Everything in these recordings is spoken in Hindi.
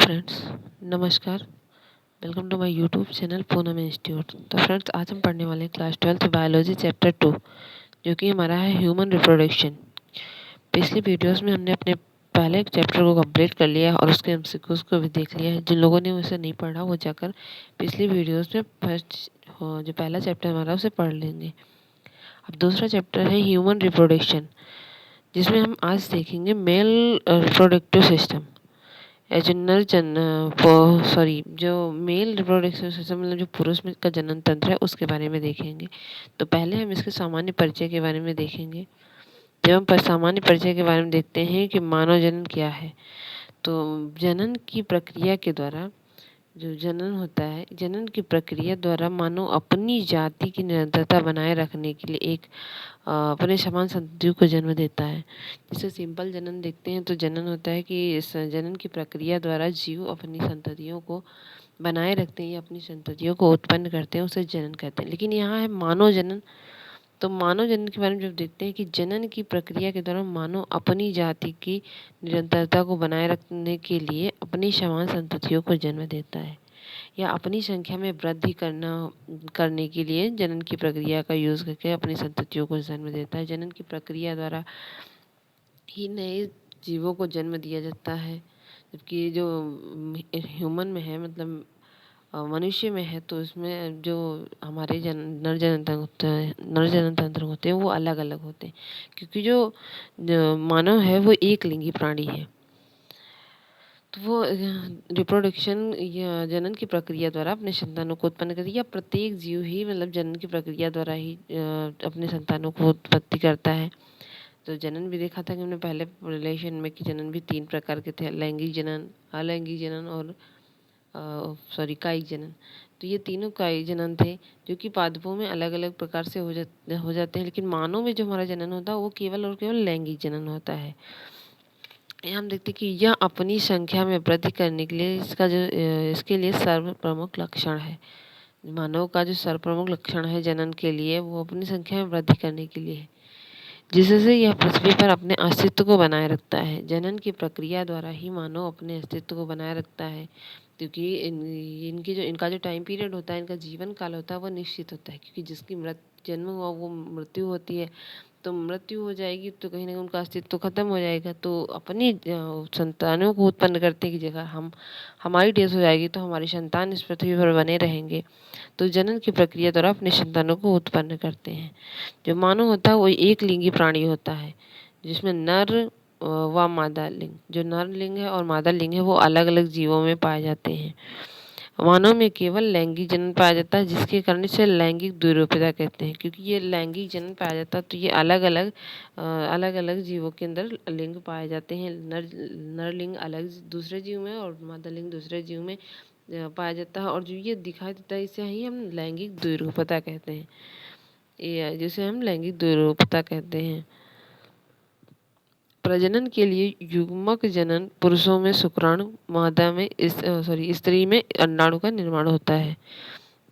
फ्रेंड्स, नमस्कार। Welcome to my YouTube channel Poonam institute. तो फ्रेंड्स, आज हम पढ़ने वाले हैं क्लास 12 बायोलॉजी चैप्टर 2, जो कि हमारा है ह्यूमन रिप्रोडक्शन। पिछली वीडियोस में हमने अपने पहले एक चैप्टर को कंप्लीट कर लिया है और उसके एमसीक्यूज को भी देख लिया है। जिन लोगों ने उसे नहीं पढ़ा वो जाकर पिछली वीडियोस में फर्स्ट जो पहला चैप्टर हमारा उसे पढ़ लेंगे। अब दूसरा चैप्टर है ह्यूमन रिप्रोडक्शन, जिसमें हम आज देखेंगे मेल रिप्रोडक्टिव सिस्टम। जो मेल रिप्रोडक्शन सिस्टम मतलब जो पुरुष में का जनन तंत्र है उसके बारे में देखेंगे। तो पहले हम इसके सामान्य परिचय के बारे में देखेंगे। जब हम सामान्य परिचय के बारे में देखते हैं कि मानव जनन क्या है, तो जनन की प्रक्रिया के द्वारा जो जनन होता है, जनन की प्रक्रिया द्वारा मानव अपनी जाति की निरंतरता बनाए रखने के लिए एक अपने समान संततियों को जन्म देता है। जैसे सिंपल जनन देखते हैं तो जनन होता है कि इस जनन की प्रक्रिया द्वारा जीव अपनी संततियों को बनाए रखते हैं या अपनी संततियों को उत्पन्न करते हैं, उसे जनन कहते हैं। लेकिन यहाँ है मानव जनन। तो मानव जनन के बारे में जब देखते हैं कि जनन की प्रक्रिया के दौरान मानव अपनी जाति की निरंतरता को बनाए रखने के लिए अपनी समान संततियों को जन्म देता है या अपनी संख्या में वृद्धि करने के लिए जनन की प्रक्रिया का यूज़ करके अपनी संततियों को जन्म देता है। जनन की प्रक्रिया द्वारा ही नए जीवों को जन्म दिया जाता है। जबकि जो ह्यूमन में है, मतलब मनुष्य में है, तो इसमें जो हमारे नर जनन तंत्र होते हैं वो अलग अलग होते हैं, क्योंकि जो मानव है वो एक लिंगी प्राणी है। तो वो रिप्रोडक्शन या जनन की प्रक्रिया द्वारा अपने संतानों को उत्पन्न करती है, या प्रत्येक जीव ही मतलब जनन की प्रक्रिया द्वारा ही अपने संतानों को उत्पत्ति करता है। तो जनन भी देखा था कि हमने पहले रिलेशन में कि जनन भी 3 प्रकार के थे: लैंगिक जनन, अलैंगिक जनन और कायिक जनन। तो ये तीनों कायिक जनन थे, जो कि पादपों में अलग अलग प्रकार से हो जाते हैं। लेकिन मानव में जो हमारा जनन होता है वो केवल और केवल लैंगिक जनन होता है। यहाँ हम देखते हैं कि यह अपनी संख्या में वृद्धि करने के लिए इसके लिए सर्वप्रमुख लक्षण है। मानव का जो सर्वप्रमुख लक्षण है जनन के लिए, वो अपनी संख्या में वृद्धि करने के लिए है, जिससे यह पृथ्वी पर अपने अस्तित्व को बनाए रखता है। जनन की प्रक्रिया द्वारा ही मानव अपने अस्तित्व को बनाए रखता है, क्योंकि इनका जो टाइम पीरियड होता है, इनका जीवन काल होता है, वो निश्चित होता है। क्योंकि जिसकी जन्म हुआ वो मृत्यु होती है, तो मृत्यु हो जाएगी तो कहीं ना कहीं उनका अस्तित्व खत्म हो जाएगा। तो अपनी संतानों को उत्पन्न करने की जगह हमारी डेथ हो जाएगी तो हमारी संतान इस पृथ्वी पर बने रहेंगे। तो जनन की प्रक्रिया द्वारा अपने संतानों को उत्पन्न करते हैं। जो मानव होता है वो एक लिंगी प्राणी होता है, जिसमें नर व मादा लिंग, जो नर लिंग है और मादा लिंग है, वो अलग अलग जीवों में पाए जाते हैं। मानव में केवल लैंगिक जनन पाया जाता है, जिसके कारण इसे लैंगिक द्विरूपता कहते हैं। क्योंकि ये लैंगिक जनन पाया जाता है तो ये अलग अलग जीवों के अंदर लिंग पाए जाते हैं। नर लिंग अलग दूसरे जीव में और मादा लिंग दूसरे जीव में पाया जाता है, और जो ये दिखाई देता है इसे ही हम लैंगिक द्विरूपता कहते हैं, जिसे हम लैंगिक द्विरूपता कहते हैं। प्रजनन के लिए युग्मक जनन, पुरुषों में शुक्राणु, मादा में स्त्री में अंडाणु का निर्माण होता है।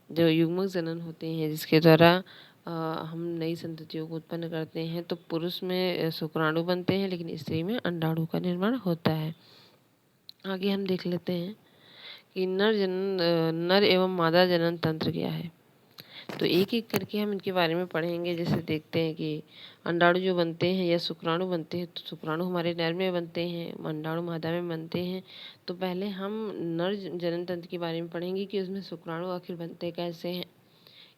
जो युग्मक जनन होते हैं जिसके द्वारा हम नई संततियों को उत्पन्न करते हैं, तो पुरुष में शुक्राणु बनते हैं लेकिन स्त्री में अंडाणु का निर्माण होता है। आगे हम देख लेते हैं कि नर एवं मादा जनन तंत्र क्या है। तो एक एक करके हम इनके बारे में पढ़ेंगे। जैसे देखते हैं कि अंडाणु जो बनते हैं या शुक्राणु बनते हैं, तो शुक्राणु हमारे नर में बनते हैं, अंडाणु मादा में बनते हैं। तो पहले हम नर जनन तंत्र के बारे में पढ़ेंगे कि उसमें शुक्राणु आखिर बनते कैसे हैं,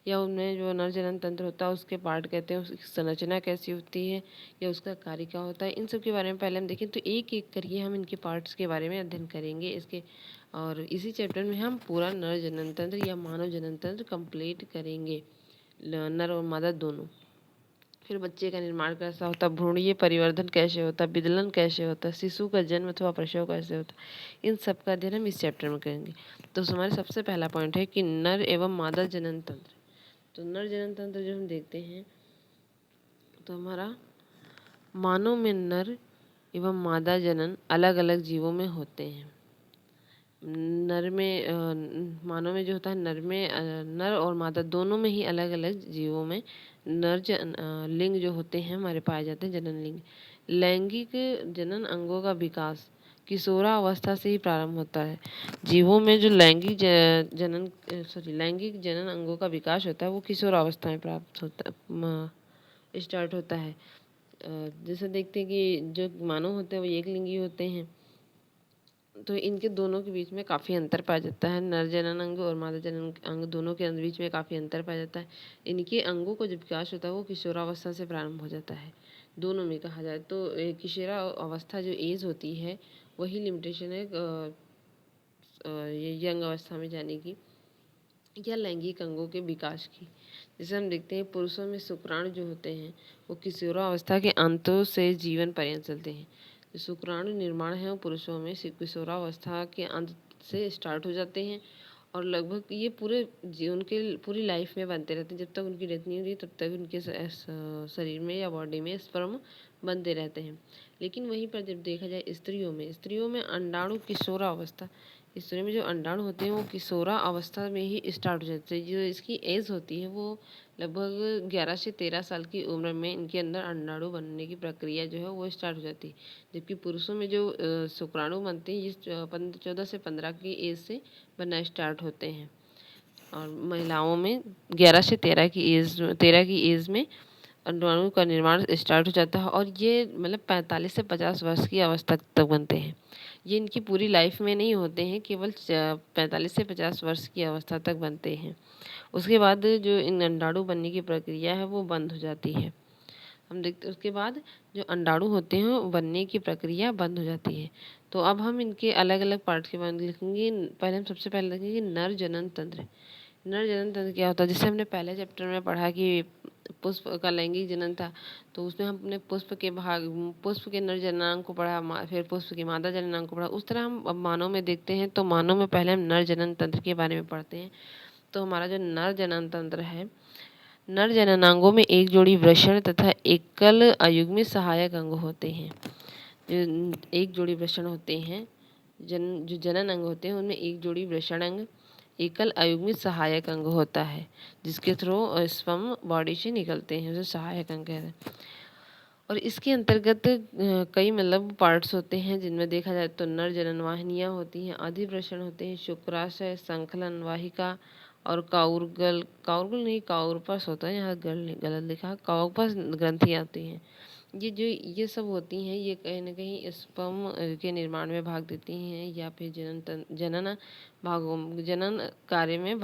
या उनमें जो नर जनन तंत्र होता है उसके पार्ट कहते हैं, उसकी संरचना कैसी होती है या उसका कार्य क्या होता है। इन सब के बारे में पहले हम देखें। तो एक एक करके हम इनके पार्ट्स के बारे में अध्ययन करेंगे इसके, और इसी चैप्टर में हम पूरा नर जनन तंत्र या मानव जनन तंत्र कंप्लीट करेंगे, नर और मादा दोनों। फिर बच्चे का निर्माण कैसा होता है, भ्रूणीय परिवर्धन कैसे होता है, विदलन कैसे होता है, शिशु का जन्म अथवा प्रसव कैसे होता है, इन सब का अध्ययन हम इस चैप्टर में करेंगे। तो हमारे सबसे पहला पॉइंट है कि नर एवं मादा जनन तंत्र। तो नर जनन तंत्र जो हम देखते हैं, तो हमारा मानव में नर एवं मादा जनन अलग अलग जीवों में होते हैं। मानव में जो होता है, नर और मादा दोनों में ही अलग अलग जीवों में लिंग जो होते हैं हमारे पाए जाते हैं, जनन लिंग। लैंगिक जनन अंगों का विकास, किशोरावस्था से ही प्रारंभ होता है। जीवों में जो लैंगिक जनन अंगों का विकास होता है वो किशोरावस्था में प्राप्त होता स्टार्ट होता है। जैसे देखते हैं कि जो मानव होते हैं वो एक लिंगी होते हैं, तो इनके दोनों के बीच में काफ़ी अंतर पाया जाता है। नर जनन अंग और मादा जनन अंग दोनों के बीच में काफ़ी अंतर पाया जाता है। इनके अंगों को जब विकास होता है वो किशोरावस्था से प्रारंभ हो जाता है। दोनों में कहा जाए तो किशोरावस्था जो एज होती है वही लिमिटेशन है ये यंग अवस्था में जाने की या लैंगिक अंगों के विकास की। जैसे हम देखते हैं पुरुषों में शुक्राणु जो होते हैं वो किशोरावस्था के अंतों से जीवन पर्यंत चलते हैं। जो शुक्राणु निर्माण है वो पुरुषों में किशोरावस्था के अंत से स्टार्ट हो जाते हैं और लगभग ये पूरे जीवन के पूरी लाइफ में बनते रहते हैं। जब तक उनकी डेथ नहीं होती तब तक उनके शरीर में या बॉडी में स्पर्म बनते रहते हैं। लेकिन वहीं पर जब देखा जाए स्त्रियों में अंडाणु किशोरावस्था, स्त्रियों में जो अंडाणु होते हैं वो किशोरा अवस्था में ही स्टार्ट हो जाते हैं। जो इसकी एज होती है वो लगभग 11 से 13 साल की उम्र में इनके अंदर अंडाणु बनने की प्रक्रिया जो है वो स्टार्ट हो जाती है। जबकि पुरुषों में जो शुक्राणु बनते हैं ये 14 से 15 की एज से बनना स्टार्ट होते हैं और महिलाओं में 11 से 13 की एज में अंडाणु का निर्माण स्टार्ट हो जाता है और ये मतलब 45 से 50 वर्ष की अवस्था तक बनते हैं। ये इनकी पूरी लाइफ में नहीं होते हैं, केवल 45 से 50 वर्ष की अवस्था तक बनते हैं। उसके बाद जो इन अंडाणु बनने की प्रक्रिया है वो बंद हो जाती है। हम देखते उसके बाद जो अंडाणु होते हैं बनने की प्रक्रिया बंद हो जाती है। तो अब हम इनके अलग अलग पार्ट के बारे में लिखेंगे। पहले हम सबसे पहले देखेंगे नर जनन तंत्र। नर जनन तंत्र क्या होता है? जैसे हमने पहले चैप्टर में पढ़ा कि पुष्प का लैंगिक जनन था, तो उसमें हमने पुष्प के नर जननांग को पढ़ा, फिर पुष्प के मादा जननांग को पढ़ा। उस तरह हम अब मानव में देखते हैं तो मानव में पहले हम नर जनन तंत्र के बारे में पढ़ते हैं। तो हमारा जो नर जनन तंत्र है, नर जननांगों में एक जोड़ी वृषण तथा एकल अयुग्मित सहायक अंग होते हैं। जो एक जोड़ी वृषण होते हैं, जो जनन अंग होते हैं उनमें एक जोड़ी वृषण अंग, एकल अयुग्मित सहायक अंग होता है जिसके थ्रू स्पर्म बॉडी से निकलते हैं, उसे सहायक अंग कहते हैं। और इसके अंतर्गत कई मतलब पार्ट्स होते हैं जिनमें देखा जाए तो नर जनन वाहिनियाँ होती हैं, अधिवृषण होते हैं, शुक्राशय, संकलन वाहिका और काउरपस होता है। यहाँ गलत लिखा है, काउरपस ग्रंथि आती हैं। ये सब होती हैं, ये कहीं न कहीं स्पर्म के निर्माण में भाग देती हैं या फिर जनन कार्य में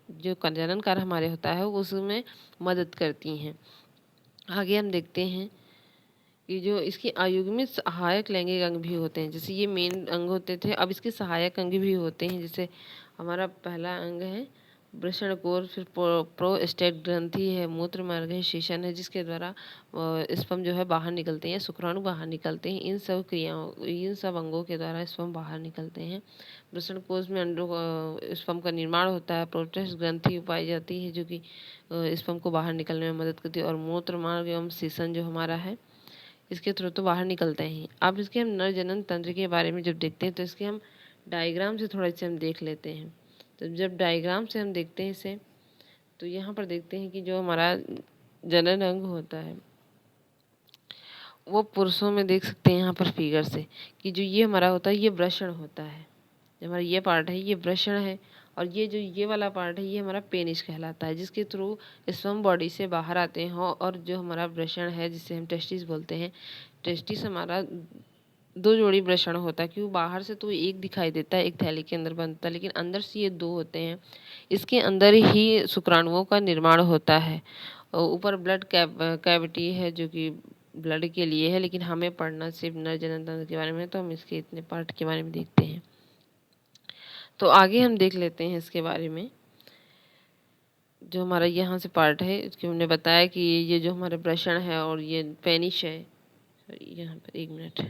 जो जनन कार्य हमारे होता है उसमें मदद करती हैं। आगे हम देखते हैं कि जो इसकी अयुग्मित सहायक लैंगिक अंग भी होते हैं। जैसे ये मेन अंग होते थे, अब इसके सहायक अंग भी होते हैं। जैसे हमारा पहला अंग है वृषणकोर, फिर प्रोस्टेट ग्रंथि है, मूत्र मार्ग है, शीशन है, जिसके द्वारा स्पर्म जो है बाहर निकलते हैं, शुक्राणु बाहर निकलते हैं। इन सब अंगों के द्वारा स्पर्म बाहर निकलते हैं। वृषणकोश में स्पर्म का निर्माण होता है। प्रोस्टेट ग्रंथि पाई जाती है जो कि स्पर्म को बाहर निकलने में मदद करती है। और मूत्र मार्ग एवं शीशन जो हमारा है इसके थ्रू तो बाहर निकलते हैं। अब इसके हम नर जनन तंत्र के बारे में जब देखते हैं तो इसके हम डायग्राम से थोड़ा इसे हम देख लेते हैं। तो जब डायग्राम से हम देखते हैं इसे, तो यहाँ पर देखते हैं कि जो हमारा जनन अंग होता है वो पुरुषों में देख सकते हैं यहाँ पर फिगर से कि जो ये हमारा होता है ये वृषण होता है। जो हमारा ये पार्ट है ये वृषण है और ये वाला पार्ट है ये हमारा पेनिस कहलाता है, जिसके थ्रू स्पर्म बॉडी से बाहर आते हैं। और जो हमारा वृषण है जिसे हम टेस्टिस बोलते हैं, टेस्टिस हमारा 2 जोड़ी वृषण होता है, क्योंकि बाहर से तो एक दिखाई देता है, एक थैली के अंदर बनता है, लेकिन अंदर से ये 2 होते हैं। इसके अंदर ही शुक्राणुओं का निर्माण होता है। ऊपर ब्लड कैविटी है जो कि ब्लड के लिए है, लेकिन हमें पढ़ना सिर्फ नर जनन तंत्र के बारे में है, तो हम इसके इतने पार्ट के बारे में देखते हैं। तो आगे हम देख लेते हैं इसके बारे में। जो हमारा यहाँ से पार्ट है इसके हमने बताया कि ये जो हमारे वृषण है और ये पेनिस है। यहाँ पर एक मिनट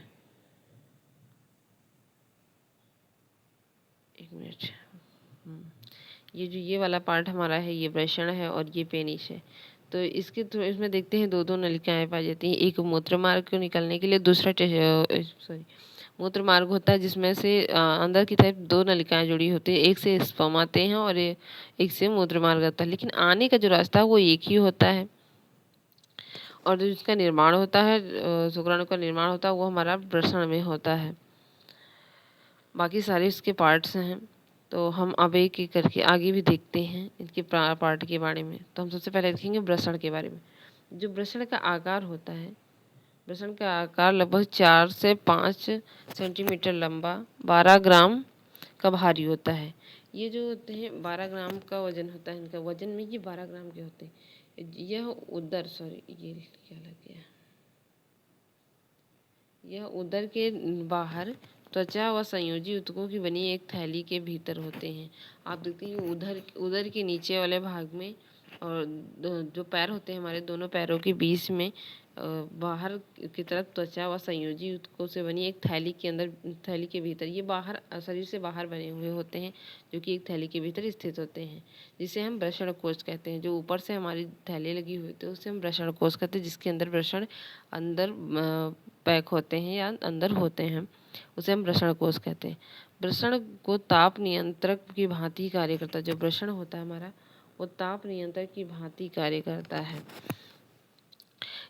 ये वाला पार्ट हमारा है ये वृषण है और ये पेनिस है। तो इसके थ्रू इसमें देखते हैं 2 नलिकाएं पाई जाती हैं। एक मूत्र मार्ग को निकलने के लिए, दूसरा मूत्र मार्ग होता है जिसमें से अंदर की तरफ 2 नलिकाएं जुड़ी होती है। एक से स्पर्म आते हैं और एक से मूत्र मार्ग आता है, लेकिन आने का जो रास्ता है वो एक ही होता है। और जो इसका निर्माण होता है, शुक्राणु का निर्माण होता है वो हमारा वृषण में होता है। बाकी सारे इसके पार्ट्स हैं। तो हम अब एक एक करके आगे भी देखते हैं इनके पार्ट के बारे में। तो हम सबसे पहले देखेंगे वृषण के बारे में। जो वृषण का आकार होता है, वृषण का आकार लगभग 4 से 5 सेंटीमीटर लंबा, 12 ग्राम का भारी होता है। ये जो होते हैं 12 ग्राम का वजन होता है, इनका वजन में ये 12 ग्राम के होते हैं। यह उदर सॉरी ये क्या लग गया, यह उदर के बाहर त्वचा व संयोजी ऊतकों की बनी एक थैली के भीतर होते हैं। आप देखते हैं उधर उदर के नीचे वाले भाग में और जो पैर होते हैं हमारे दोनों पैरों के बीच में बाहर की तरफ त्वचा व संयोजी ऊतकों से बनी एक थैली के अंदर, थैली के भीतर, ये बाहर शरीर से बाहर बने हुए होते हैं, जो कि एक थैली के भीतर स्थित होते हैं, जिसे हम वृषण कोश कहते हैं। जो ऊपर से हमारी थैली लगी हुई होती है उसे हम वृषण कोश कहते हैं, जिसके अंदर वृषण अंदर पैक होते हैं या अंदर होते हैं, उसे हम वृषण कोश कहते हैं। वृषण को ताप नियंत्रक की भांति कार्य करता है। जो वृषण होता है हमारा, वो ताप नियंत्रक की भांति कार्य करता है।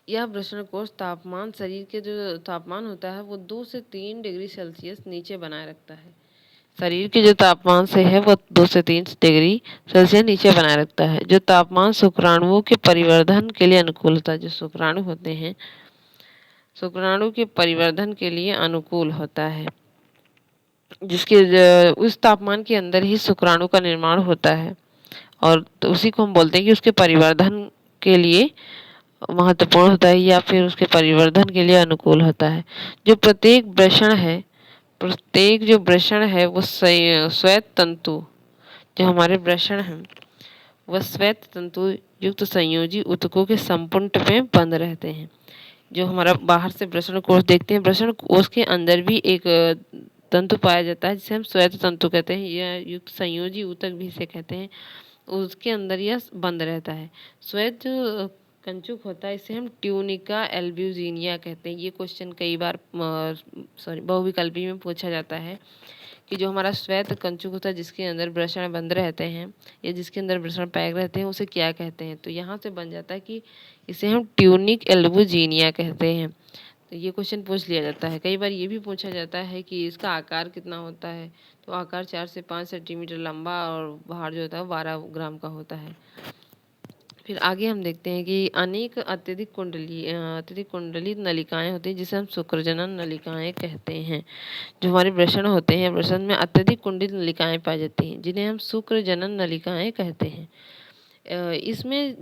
यह वृषण कोश तापमान, शरीर के जो तापमान होता है वो 2 से 3 डिग्री सेल्सियस नीचे बनाए रखता है। शरीर के जो तापमान से है वो 2 से 3 डिग्री सेल्सियस नीचे बनाए रखता है। जो तापमान शुक्राणुओं के परिवर्धन के लिए अनुकूल होता है। जो शुक्राणु होते हैं, शुक्राणु के परिवर्धन के लिए अनुकूल होता है, जिसके उस तापमान के अंदर ही शुक्राणु का निर्माण होता है, और तो उसी को हम बोलते हैं कि उसके परिवर्धन के लिए महत्वपूर्ण होता है या फिर उसके परिवर्धन के लिए अनुकूल होता है। जो प्रत्येक वृषण है, प्रत्येक जो वृषण है वो श्वेत तंतु, जो हमारे वृषण हैं वह श्वेत तंतु युक्त संयोजी ऊतकों के संपुट में बंद रहते हैं। जो हमारा बाहर से वृषण कोश देखते हैं, वृषण कोश के अंदर भी एक तंतु पाया जाता है जिसे हम श्वेत तंतु कहते हैं, या युक्त संयोजी ऊतक भी इसे कहते हैं। उसके अंदर यह बंद रहता है। श्वेत जो कंचुक होता है इसे हम ट्यूनिका एल्ब्यूजिनिया कहते हैं। ये क्वेश्चन कई बार बहुविकल्पी में पूछा जाता है कि जो हमारा श्वेत कंचुक होता है जिसके अंदर वृषण बंद रहते हैं या जिसके अंदर वृषण पैक रहते हैं, उसे क्या कहते हैं। तो यहाँ से बन जाता है कि इसे हम ट्यूनिक एल्ब्यूजिनिया कहते हैं। तो ये क्वेश्चन पूछ लिया जाता है। कई बार ये भी पूछा जाता है कि इसका आकार कितना होता है। तो आकार 4 से 5 सेंटीमीटर लंबा और बाहर जो होता है 12 ग्राम का होता है। फिर आगे हम देखते हैं कि अनेक अत्यधिक कुंडलित नलिकाएं होती हैं, जिसे हम शुक्रजनन नलिकाएं कहते हैं। जो हमारे वृषण होते हैं, वृषण में अत्यधिक कुंडलित नलिकाएं पाई जाती हैं, जिन्हें हम शुक्रजनन नलिकाएं कहते हैं। इसमें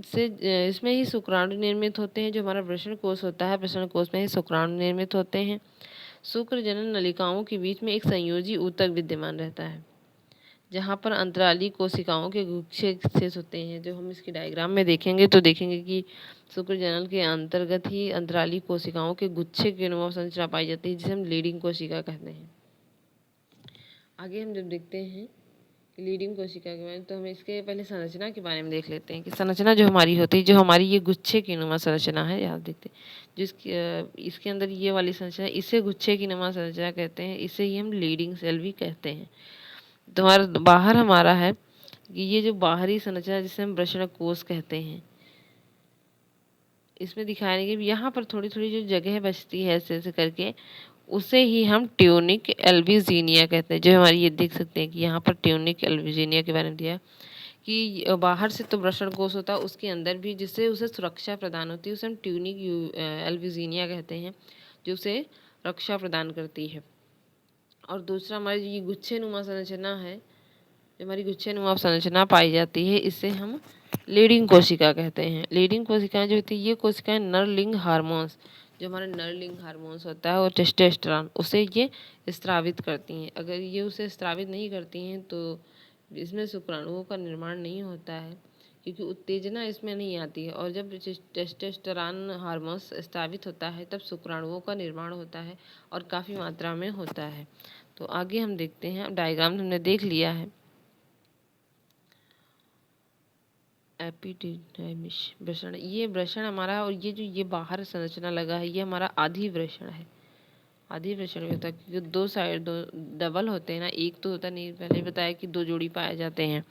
ही शुक्राणु निर्मित होते हैं। जो हमारा वृषण कोश होता है, वृषण कोश में ही शुक्राणु निर्मित होते हैं। शुक्रजनन नलिकाओं के बीच में एक संयोजी ऊतक विद्यमान रहता है, जहाँ पर अंतराली कोशिकाओं के गुच्छे शेष होते हैं। जो हम इसकी डायग्राम में देखेंगे तो देखेंगे कि शुक्रजनन के अंतर्गत ही अंतराली कोशिकाओं के गुच्छे की नुमा संरचना पाई जाती है, जिसे हम लीडिंग कोशिका कहते हैं। आगे हम जब देखते हैं लीडिंग कोशिका के बारे में, तो हम इसके पहले संरचना के बारे में देख लेते हैं कि संरचना जो हमारी होती है, जो हमारी ये गुच्छे की नुमा संरचना है, यहाँ देखते हैं जिसकी इसके अंदर ये वाली संरचना, इसे गुच्छे की नुमा संरचना कहते हैं। इसे ही हम लीडिंग सेल भी कहते हैं। तो हमारा बाहर हमारा है कि ये जो बाहरी संरचना जिसे हम वृषण कोश कहते हैं, इसमें दिखाने के यहाँ पर थोड़ी थोड़ी जो जगह बचती है ऐसे ऐसे करके, उसे ही हम ट्यूनिक एल्ब्यूजिनिया कहते हैं। जो हमारी ये देख सकते हैं कि यहाँ पर ट्यूनिक एल्ब्यूजिनिया के बारे में दिया कि बाहर से तो वृषण कोश होता है, उसके अंदर भी जिससे उसे सुरक्षा प्रदान होती है, उसे हम ट्यूनिक एल्ब्यूजिनिया कहते हैं, जो उसे रक्षा प्रदान करती है। और दूसरा हमारी ये गुच्छे नुमा संरचना है, जो हमारी गुच्छे नुमा संरचना पाई जाती है, इसे हम लीडिंग कोशिका कहते हैं। लीडिंग कोशिकाएं जो होती है, ये कोशिकाएं नरलिंग हार्मोन्स, जो हमारा नरलिंग हार्मोन्स होता है और टेस्टोस्टेरोन, उसे ये स्त्रावित करती हैं। अगर ये उसे स्त्रावित नहीं करती हैं तो इसमें शुक्राणुओं का निर्माण नहीं होता है, क्योंकि उत्तेजना इसमें नहीं आती है। और जब टेस्टोस्टेरोन हार्मोन्स स्त्रावित होता है तब शुक्राणुओं का निर्माण होता है और काफ़ी मात्रा में होता है। तो आगे हम देखते हैं, डायग्राम हमने देख लिया है। एपिडिडाइमिस वृषण, ये वृषण हमारा, और ये जो ये बाहर संरचना लगा है ये हमारा आधी वृषण है। आधी वृषण में होता है क्योंकि दो साइड दो डबल होते हैं ना, एक तो होता नहीं, पहले बताया कि 2 जोड़ी पाए जाते हैं।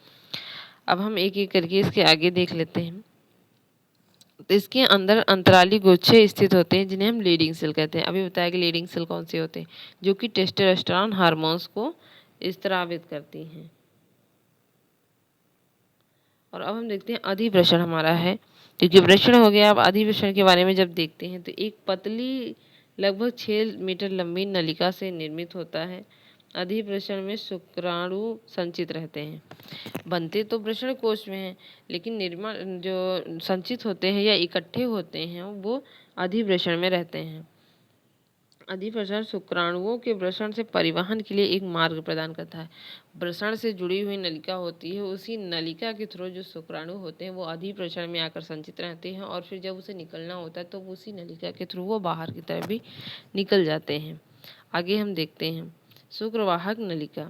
अब हम एक एक करके इसके आगे देख लेते हैं। तो इसके अंदर अंतराली गुच्छे स्थित होते हैं जिन्हें हम लीडिंग सेल कहते हैं। अभी बताया कि लीडिंग सेल कौन से होते हैं, जो कि टेस्टोस्टेरोन हार्मोन्स को स्रावित करती हैं। और अब हम देखते हैं अधिवृषण हमारा है, क्योंकि वृषण हो गया। अब अधिवृषण के बारे में जब देखते हैं तो एक पतली लगभग 6 मीटर लंबी नलिका से निर्मित होता है। अधिवृषण में शुक्राणु संचित रहते हैं। बनते तो वृषण कोश में हैं, लेकिन निर्माण जो संचित होते हैं या इकट्ठे होते हैं वो अधिवृषण में रहते हैं। अधिवृषण शुक्राणुओं के वृषण से परिवहन के लिए एक मार्ग प्रदान करता है। वृषण से जुड़ी हुई नलिका होती है, उसी नलिका के थ्रू जो शुक्राणु होते हैं वो अधिवृषण में आकर संचित रहते हैं, और फिर जब उसे निकलना होता है तो उसी नलिका के थ्रू वो बाहर की तरफ भी निकल जाते हैं। आगे हम देखते हैं शुक्रवाहक नलिका।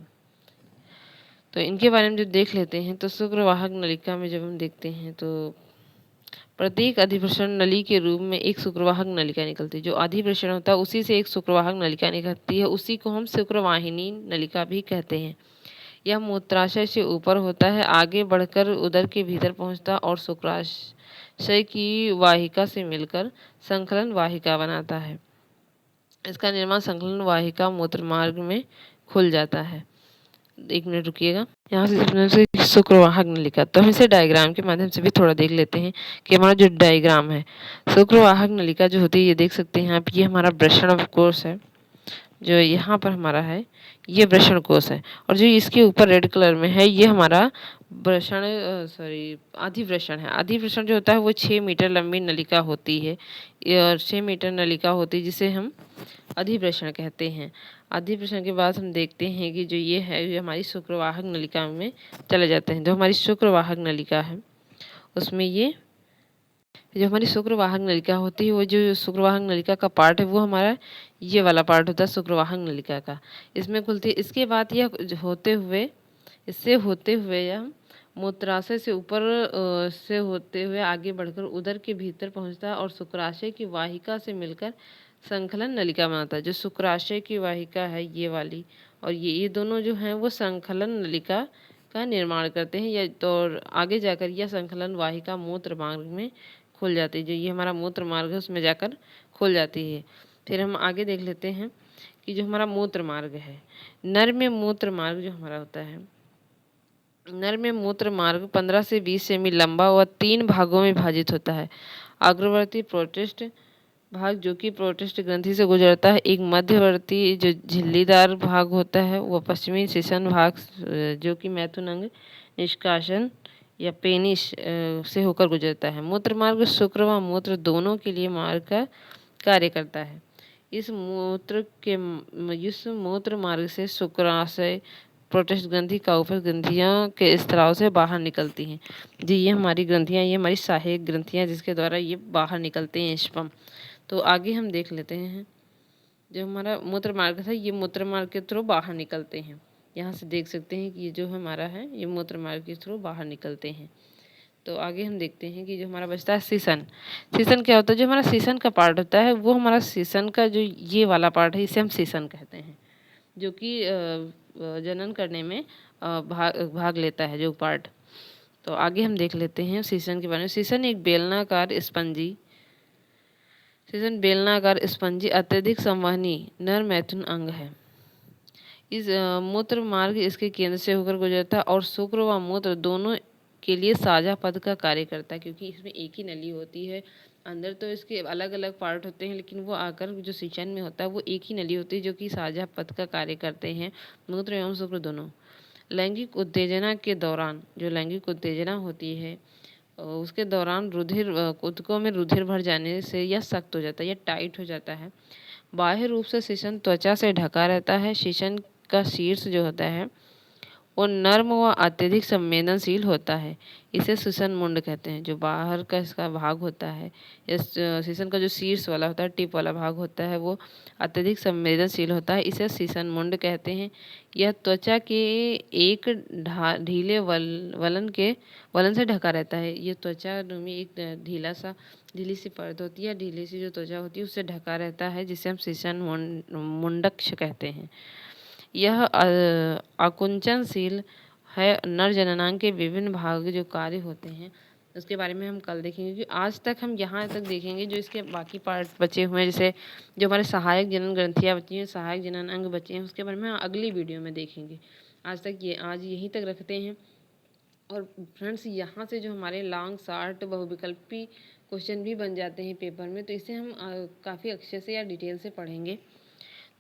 तो इनके बारे में जब देख लेते हैं तो शुक्रवाहक नलिका में जब हम देखते हैं तो प्रत्येक अधिवृषण नली के रूप में एक शुक्रवाहक नलिका निकलती है। जो अधिवृषण होता है उसी से एक शुक्रवाहक नलिका निकलती है, उसी को हम शुक्रवाहिनी नलिका भी कहते हैं। यह मूत्राशय से ऊपर होता है, आगे बढ़कर उदर के भीतर पहुंचता है और शुक्राशय की वाहिका से मिलकर संकलन वाहिका बनाता है। इसका निर्माण संकलन वाहिका मूत्र मार्ग में खुल जाता है। 1 मिनट रुकिएगा। यहाँ से शुक्रवाहक नलिका, तो हम इसे डायग्राम के माध्यम से भी थोड़ा देख लेते हैं कि हमारा जो डायग्राम है, शुक्रवाहक नलिका जो होती है ये देख सकते हैं आप, ये हमारा वृषण कोश है। जो यहाँ पर हमारा है ये वृषण कोश है, और जो इसके ऊपर रेड कलर में है ये हमारा वृषण अधिवृषण है। अधिवृषण जो होता है वो 6 मीटर लंबी नलिका होती है, और 6 मीटर नलिका होती है जिसे हम अधिवृषण कहते हैं। अधिवृषण के बाद हम देखते हैं कि जो ये है ये हमारी शुक्रवाहक नलिका में चले जाते हैं। जो हमारी शुक्रवाहक नलिका है उसमें ये जो हमारी शुक्रवाहक नलिका होती है, वो जो शुक्रवाहक नलिका का पार्ट है वो हमारा ये वाला पार्ट होता है शुक्रवाहक नलिका का, इसमें खुलती है। इसके बाद यह होते हुए यह मूत्राशय से ऊपर से होते हुए आगे बढ़कर उदर के भीतर पहुंचता है और शुक्राशय की वाहिका से मिलकर संकलन नलिका बनाता है। जो शुक्राशय की वाहिका है ये वाली और ये दोनों जो हैं वो संकलन नलिका का निर्माण करते हैं, या तो आगे जाकर यह संकलन वाहिका मूत्र मार्ग में खुल जाती है। जो ये हमारा मूत्र मार्ग है उसमें जाकर खुल जाती है। फिर हम आगे देख लेते हैं कि जो हमारा मूत्र मार्ग है, नर में मूत्र मार्ग जो हमारा होता है, नर में मूत्र मार्ग 15 से 20 सेमी लंबा व 3 भागों में विभाजित होता है। अग्रवर्ती प्रोटेस्ट भाग जो कि प्रोटेस्ट ग्रंथि से गुजरता है, एक मध्यवर्ती जो झिल्लीदार भाग होता है, वह पश्चिमी शिशन भाग जो कि मैथुन अंग निष्कासन या पेनिस से होकर गुजरता है। मूत्र मार्ग शुक्र व मूत्र दोनों के लिए मार्ग का कार्य करता है। इस मूत्र मार्ग से शुक्राशय प्रोटेस्ट ग्रंथि का उपज ग्रंथियों के स्त्राव से बाहर निकलती हैं। जी ये हमारी ग्रंथियाँ, ये हमारी सहायक ग्रंथियाँ जिसके द्वारा ये बाहर निकलते हैं स्पर्म। तो आगे हम देख लेते हैं जो हमारा मूत्र मार्ग था, ये मूत्र मार्ग के थ्रू बाहर निकलते हैं। यहाँ से देख सकते हैं कि ये जो हमारा है ये मूत्र मार्ग के थ्रू बाहर निकलते हैं। तो आगे हम देखते हैं कि जो हमारा बचता है सीसन। सीसन क्या होता है? जो हमारा सीसन का पार्ट होता है वो हमारा सीसन का जो ये वाला पार्ट है इसे हम सीसन कहते हैं, जो कि जनन करने में भाग लेता है जो पार्ट। तो आगे हम देख लेते हैं सीसन के बारे में। सीसन एक बेलनाकार स्पंजी अत्यधिक संवहनी नर मैथुन अंग है। इस मूत्र मार्ग इसके केंद्र से होकर गुजरता है और शुक्र व मूत्र दोनों के लिए साझा पद का कार्य करता है, क्योंकि इसमें एक ही नली होती है। अंदर तो इसके अलग अलग पार्ट होते हैं, लेकिन वो आकर जो सिंचन में होता है वो एक ही नली होती है जो कि साझा पद का कार्य करते हैं, मूत्र एवं शुक्र दोनों। लैंगिक उत्तेजना के दौरान जो लैंगिक उत्तेजना होती है उसके दौरान रुधिर ऊतकों में रुधिर भर जाने से यह सख्त हो जाता है या टाइट हो जाता है। बाह्य रूप से शिशन त्वचा से ढका रहता है। शिशन का शीर्ष जो होता है वो नर्म व अत्यधिक संवेदनशील होता है। इसे शिशन मुंड कहते हैं। जो बाहर का इसका भाग होता है, इस शिशन का जो शीर्ष वाला होता है, टिप वाला भाग होता है, वो अत्यधिक संवेदनशील होता है। इसे शिशन मुंड कहते हैं। यह त्वचा के एक ढीले वलन से ढका रहता है। ये त्वचा में एक ढीली सी परत होती है, ढीली सी जो त्वचा होती है उससे ढका रहता है, जिसे हम शिशन मुंडक्ष कहते हैं। यह आकुंचनशील है। नर जननांग के विभिन्न भाग जो कार्य होते हैं उसके बारे में हम कल देखेंगे, क्योंकि आज तक हम यहाँ तक देखेंगे। जो इसके बाकी पार्ट बचे हुए हैं, जैसे जो हमारे सहायक जनन ग्रंथियाँ बची हैं, सहायक जनन अंग बचे हैं, उसके बारे में हम अगली वीडियो में देखेंगे। आज यहीं तक रखते हैं। और फ्रेंड्स, यहाँ से जो हमारे लॉन्ग शॉर्ट बहुविकल्पी क्वेश्चन भी बन जाते हैं पेपर में, तो इसे हम काफ़ी अच्छे से या डिटेल से पढ़ेंगे।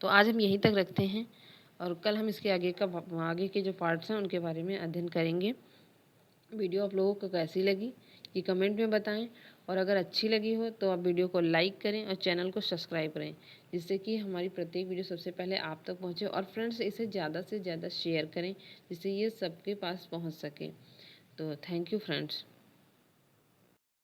तो आज हम यहीं तक रखते हैं और कल हम इसके आगे के जो पार्ट्स हैं उनके बारे में अध्ययन करेंगे। वीडियो आप लोगों को कैसी लगी ये कमेंट में बताएं, और अगर अच्छी लगी हो तो आप वीडियो को लाइक करें और चैनल को सब्सक्राइब करें, जिससे कि हमारी प्रत्येक वीडियो सबसे पहले आप तक पहुंचे। और फ्रेंड्स, इसे ज़्यादा से ज़्यादा शेयर करें जिससे ये सबके पास पहुंच सके। तो थैंक यू फ्रेंड्स।